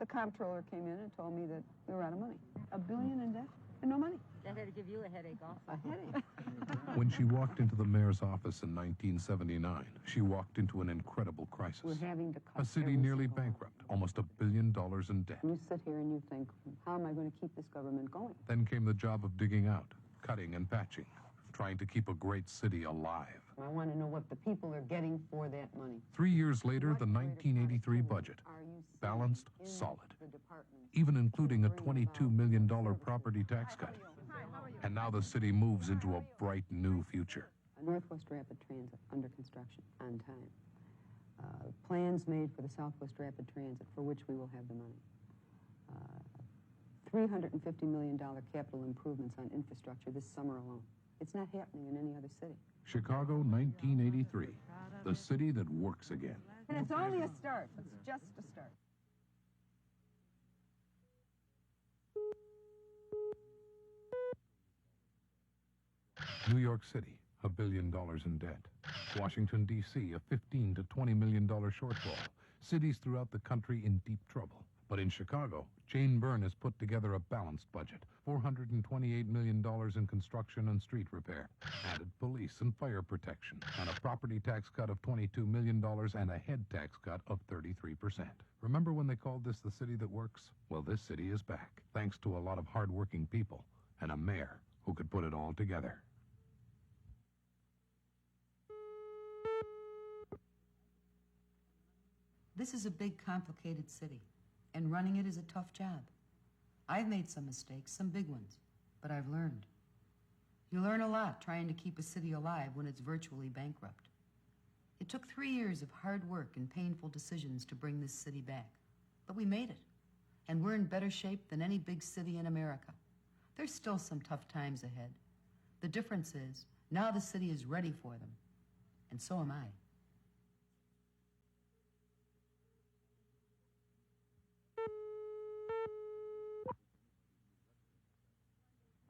The comptroller came in and told me that we were out of money. $1 billion in debt and no money. That had to give you a headache also. A headache. When she walked into the mayor's office in 1979, she walked into an incredible crisis. We're having to cut A city every nearly single one. bankrupt, almost $1 billion in debt. You sit here and you think, how am I going to keep this government going? Then came the job of digging out, cutting and patching, trying to keep a great city alive. I want to know what the people are getting for that money. 3 years later, the What greater 1983 budget, productivity are you seeing balanced, in solid, the departments even including a to bring about $22 million services? property tax cut. And now the city moves into a bright new future. Northwest Rapid Transit under construction on time. Plans made for the Southwest Rapid Transit for which we will have the money. $350 million capital improvements on infrastructure this summer alone. It's not happening in any other city. Chicago, 1983, the city that works again. And it's only a start. It's just a start. New York City, $1 billion in debt. Washington, D.C., a $15 to $20 million shortfall. Cities throughout the country in deep trouble. But in Chicago, Jane Byrne has put together a balanced budget. $428 million in construction and street repair. Added police and fire protection. And a property tax cut of $22 million and a head tax cut of 33%. Remember when they called this the city that works? Well, this city is back, thanks to a lot of hard-working people and a mayor who could put it all together. This is a big, complicated city, and running it is a tough job. I've made some mistakes, some big ones, but I've learned. You learn a lot trying to keep a city alive when it's virtually bankrupt. It took 3 years of hard work and painful decisions to bring this city back, but we made it, and we're in better shape than any big city in America. There's still some tough times ahead. The difference is, now the city is ready for them, and so am I.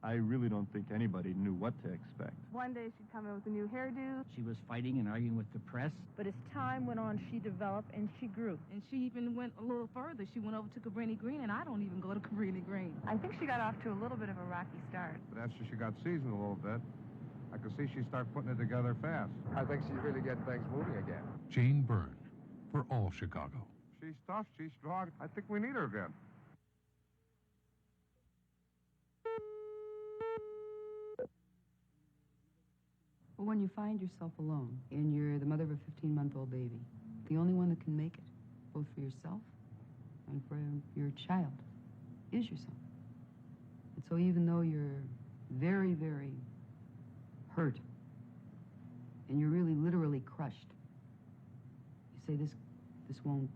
I really don't think anybody knew what to expect. One day she'd come in with a new hairdo. She was fighting and arguing with the press. But as time went on, she developed and she grew. And she even went a little further. She went over to Cabrini Green, and I don't even go to Cabrini Green. I think she got off to a little bit of a rocky start. But after she got seasoned a little bit, I could see she started putting it together fast. I think she's really getting things moving again. Jane Byrne, for all Chicago. She's tough, she's strong. I think we need her again. But when you find yourself alone and you're the mother of a 15-month-old baby, the only one that can make it, both for yourself and for your child, is yourself. And so even though you're very, very hurt and you're really literally crushed, you say this won't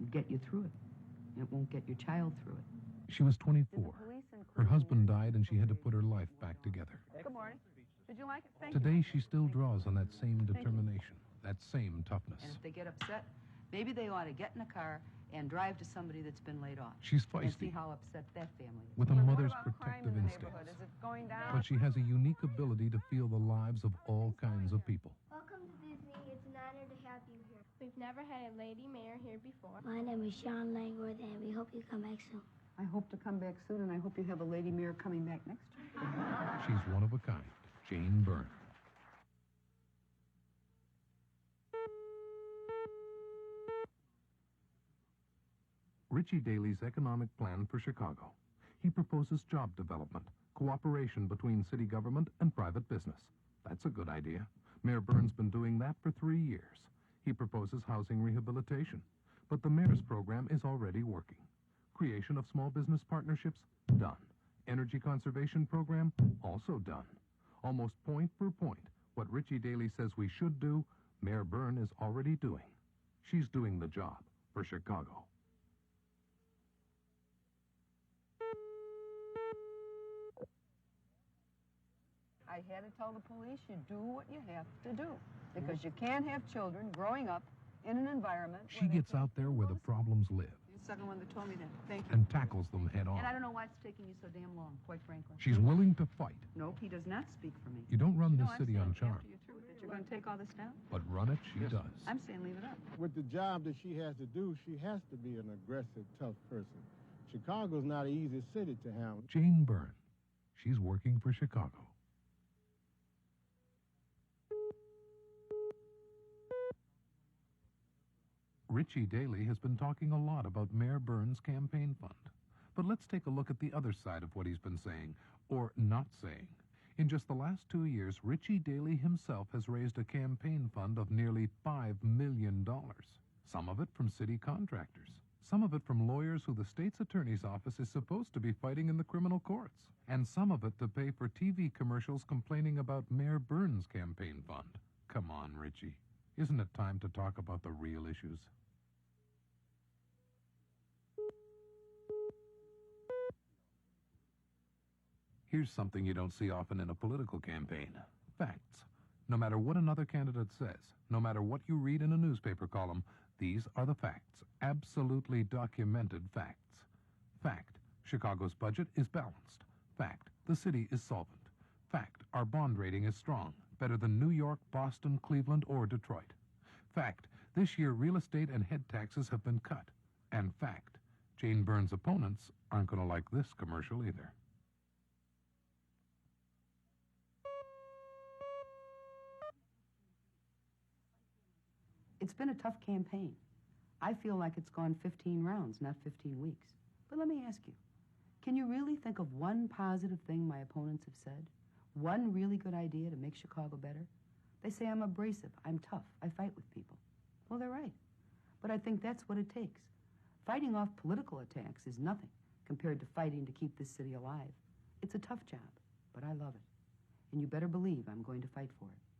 get you through it. It won't get your child through it. She was 24. Her husband died and she had to put her life back together. Good morning. Did you like it? Thank you. Today, she still draws on that same determination, that same toughness. And if they get upset, maybe they ought to get in a car and drive to somebody that's been laid off. She's And see feisty, how upset that family is. with a What mother's about crime protective in the neighborhood? instincts. Is it going down? But she has a unique ability to feel the lives of all kinds of people. Welcome to Disney. It's an honor to have you here. We've never had a lady mayor here before. My name is Sean Langworth, and we hope you come back soon. I hope to come back soon, and I hope you have a lady mayor coming back next year. She's one of a kind, Jane Byrne. Richie Daley's economic plan for Chicago. He proposes job development, cooperation between city government and private business. That's a good idea. Mayor Byrne's been doing that for 3 years. He proposes housing rehabilitation. But the mayor's program is already working. Creation of small business partnerships? Done. Energy conservation program? Also done. Almost point for point, what Richie Daley says we should do, Mayor Byrne is already doing. She's doing the job for Chicago. I had to tell the police, you do what you have to do. Because you can't have children growing up in an environment She gets out there where the problems live You're the second one that told me that. Thank you. and tackles them head And I on. don't know why it's taking you so damn long, quite frankly. She's willing to fight. Nope, he does not speak for me. You don't run No, this I'm city saying on after charm. you're through with it, You're going to take all this down? But run it she does. I'm saying leave it up. With the job that she has to do, she has to be an aggressive, tough person. Chicago's not an easy city to handle. Jane Byrne. She's working for Chicago. Richie Daley has been talking a lot about Mayor Byrne's campaign fund. But let's take a look at the other side of what he's been saying, or not saying. In just the last 2 years, Richie Daley himself has raised a campaign fund of nearly $5 million. Some of it from city contractors. Some of it from lawyers who the state's attorney's office is supposed to be fighting in the criminal courts. And some of it to pay for TV commercials complaining about Mayor Byrne's campaign fund. Come on, Richie. Isn't it time to talk about the real issues? Here's something you don't see often in a political campaign. Facts. No matter what another candidate says, no matter what you read in a newspaper column, these are the facts. Absolutely documented facts. Fact. Chicago's budget is balanced. Fact. The city is solvent. Fact. Our bond rating is strong, better than New York, Boston, Cleveland, or Detroit. Fact. This year real estate and head taxes have been cut. And fact. Jane Byrne's opponents aren't going to like this commercial either. It's been a tough campaign. I feel like it's gone 15 rounds, not 15 weeks. But let me ask you, can you really think of one positive thing my opponents have said? One really good idea to make Chicago better? They say I'm abrasive, I'm tough, I fight with people. Well, they're right. But I think that's what it takes. Fighting off political attacks is nothing compared to fighting to keep this city alive. It's a tough job, but I love it. And you better believe I'm going to fight for it.